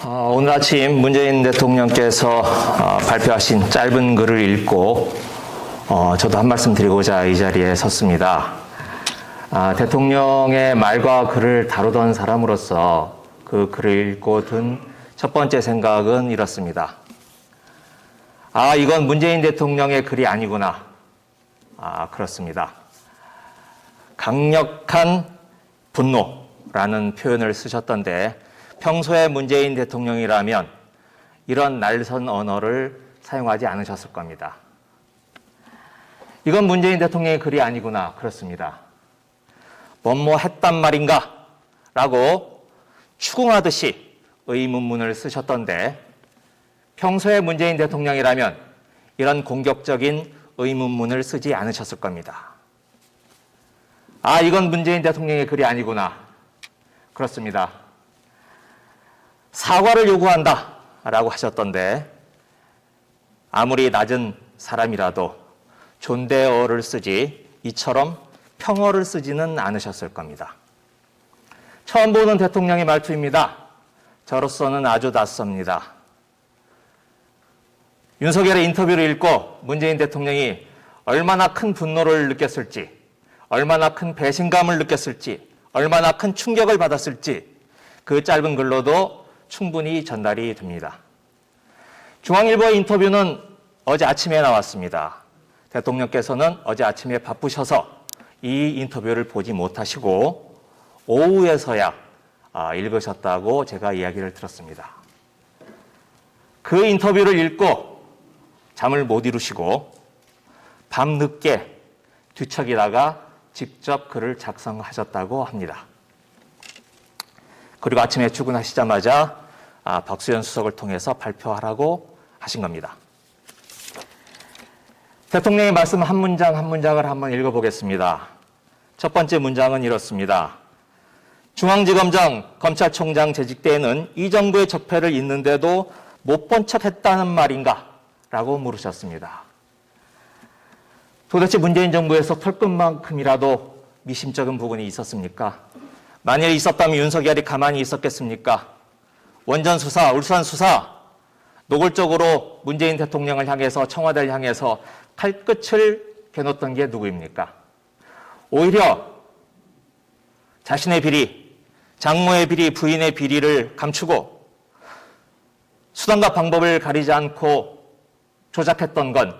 오늘 아침 문재인 대통령께서 발표하신 짧은 글을 읽고 저도 한 말씀 드리고자 이 자리에 섰습니다. 대통령의 말과 글을 다루던 사람으로서 그 글을 읽고 든 첫 번째 생각은 이렇습니다. 이건 문재인 대통령의 글이 아니구나. 그렇습니다. 강력한 분노라는 표현을 쓰셨던데 평소에 문재인 대통령이라면 이런 날선 언어를 사용하지 않으셨을 겁니다. 이건 문재인 대통령의 글이 아니구나. 그렇습니다. 뭐뭐 했단 말인가? 라고 추궁하듯이 의문문을 쓰셨던데 평소에 문재인 대통령이라면 이런 공격적인 의문문을 쓰지 않으셨을 겁니다. 이건 문재인 대통령의 글이 아니구나. 그렇습니다. 사과를 요구한다 라고 하셨던데 아무리 낮은 사람이라도 존대어를 쓰지 이처럼 평어를 쓰지는 않으셨을 겁니다. 처음 보는 대통령의 말투입니다. 저로서는 아주 낯섭니다. 윤석열의 인터뷰를 읽고 문재인 대통령이 얼마나 큰 분노를 느꼈을지, 얼마나 큰 배신감을 느꼈을지, 얼마나 큰 충격을 받았을지 그 짧은 글로도 충분히 전달이 됩니다. 중앙일보의 인터뷰는 어제 아침에 나왔습니다. 대통령께서는 어제 아침에 바쁘셔서 이 인터뷰를 보지 못하시고 오후에서야 읽으셨다고 제가 이야기를 들었습니다. 그 인터뷰를 읽고 잠을 못 이루시고 밤늦게 뒤척이다가 직접 글을 작성하셨다고 합니다. 그리고 아침에 출근하시자마자 박수현 수석을 통해서 발표하라고 하신 겁니다. 대통령의 말씀 한 문장 한 문장을 한번 읽어보겠습니다. 첫 번째 문장은 이렇습니다. 중앙지검장, 검찰총장 재직 때에는 이 정부의 적폐를 있는데도 못 본 척 했다는 말인가? 라고 물으셨습니다. 도대체 문재인 정부에서 털끝만큼이라도 미심쩍은 부분이 있었습니까? 만일 있었다면 윤석열이 가만히 있었겠습니까? 원전 수사, 울산 수사, 노골적으로 문재인 대통령을 향해서 청와대를 향해서 칼끝을 겨눴던 게 누구입니까? 오히려 자신의 비리, 장모의 비리, 부인의 비리를 감추고 수단과 방법을 가리지 않고 조작했던 건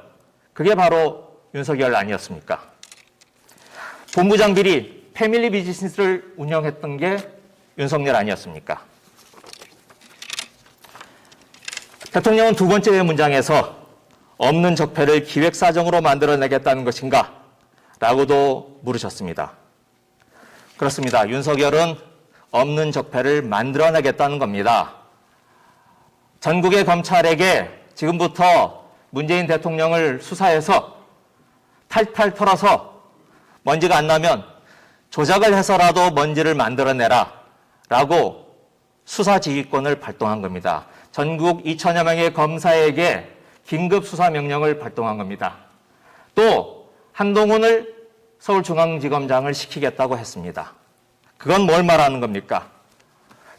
그게 바로 윤석열 아니었습니까? 본부장 비리, 패밀리 비즈니스를 운영했던 게 윤석열 아니었습니까? 대통령은 두 번째 문장에서 없는 적폐를 기획사정으로 만들어내겠다는 것인가? 라고도 물으셨습니다. 그렇습니다. 윤석열은 없는 적폐를 만들어내겠다는 겁니다. 전국의 검찰에게 지금부터 문재인 대통령을 수사해서 탈탈 털어서 먼지가 안 나면 조작을 해서라도 먼지를 만들어내라 라고 수사지휘권을 발동한 겁니다. 전국 2천여 명의 검사에게 긴급 수사 명령을 발동한 겁니다. 또 한동훈을 서울중앙지검장을 시키겠다고 했습니다. 그건 뭘 말하는 겁니까?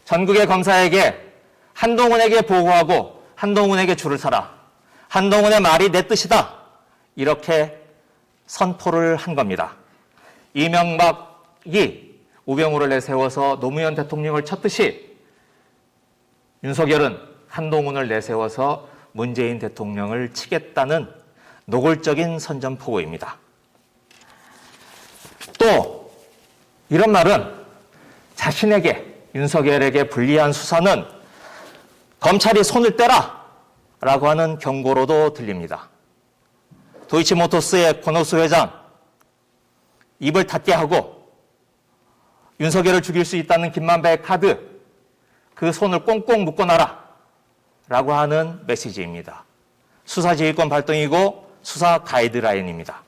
전국의 검사에게 한동훈에게 보고하고 한동훈에게 줄을 서라. 한동훈의 말이 내 뜻이다. 이렇게 선포를 한 겁니다. 이명박이 우병우를 내세워서 노무현 대통령을 쳤듯이 윤석열은 한동훈을 내세워서 문재인 대통령을 치겠다는 노골적인 선전포고입니다. 또 이런 말은 자신에게 윤석열에게 불리한 수사는 검찰이 손을 떼라 라고 하는 경고로도 들립니다. 도이치모터스의 권오수 회장 입을 닫게 하고 윤석열을 죽일 수 있다는 김만배의 카드 그 손을 꽁꽁 묶어놔라 라고 하는 메시지입니다. 수사지휘권 발동이고 수사 가이드라인입니다.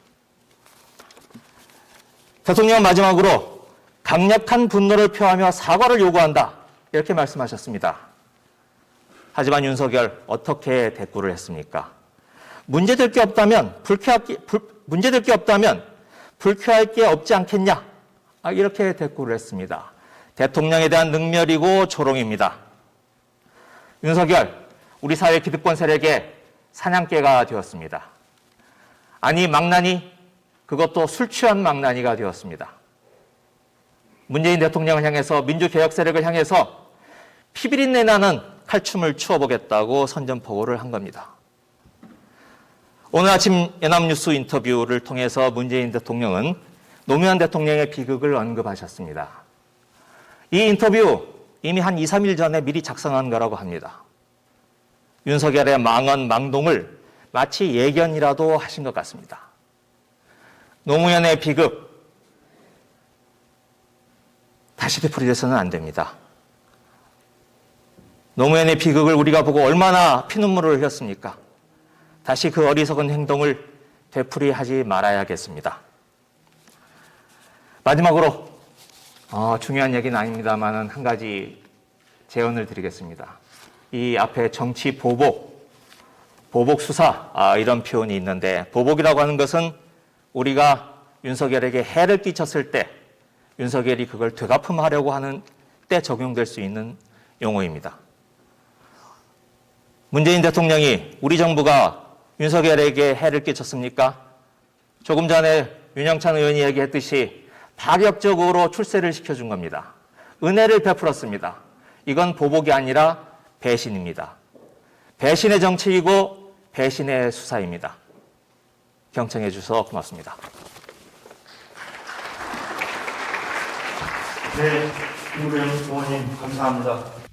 대통령은 마지막으로 강력한 분노를 표하며 사과를 요구한다 이렇게 말씀하셨습니다. 하지만 윤석열 어떻게 대꾸를 했습니까? 문제될 게 없다면 불쾌할 게 없지 않겠냐? 이렇게 대꾸를 했습니다. 대통령에 대한 능멸이고 조롱입니다. 윤석열, 우리 사회 기득권 세력의 사냥개가 되었습니다. 아니, 망나니, 그것도 술 취한 망나니가 되었습니다. 문재인 대통령을 향해서, 민주개혁 세력을 향해서 피비린내 나는 칼춤을 추어보겠다고 선전포고를 한 겁니다. 오늘 아침 연합뉴스 인터뷰를 통해서 문재인 대통령은 노무현 대통령의 비극을 언급하셨습니다. 이 인터뷰 이미 한 2, 3일 전에 미리 작성한 거라고 합니다. 윤석열의 망언, 망동을 마치 예견이라도 하신 것 같습니다. 노무현의 비극, 다시 되풀이돼서는 안 됩니다. 노무현의 비극을 우리가 보고 얼마나 피눈물을 흘렸습니까? 다시 그 어리석은 행동을 되풀이하지 말아야겠습니다. 마지막으로 중요한 얘기는 아닙니다만 한 가지 제언을 드리겠습니다. 이 앞에 정치 보복 수사 이런 표현이 있는데, 보복이라고 하는 것은 우리가 윤석열에게 해를 끼쳤을 때 윤석열이 그걸 되갚음하려고 하는 때 적용될 수 있는 용어입니다. 문재인 대통령이 우리 정부가 윤석열에게 해를 끼쳤습니까? 조금 전에 윤영찬 의원이 얘기했듯이 파격적으로 출세를 시켜준 겁니다. 은혜를 베풀었습니다. 이건 보복이 아니라 배신입니다. 배신의 정치이고 배신의 수사입니다. 경청해 주셔서 고맙습니다. 네, 김구영 의원님 감사합니다.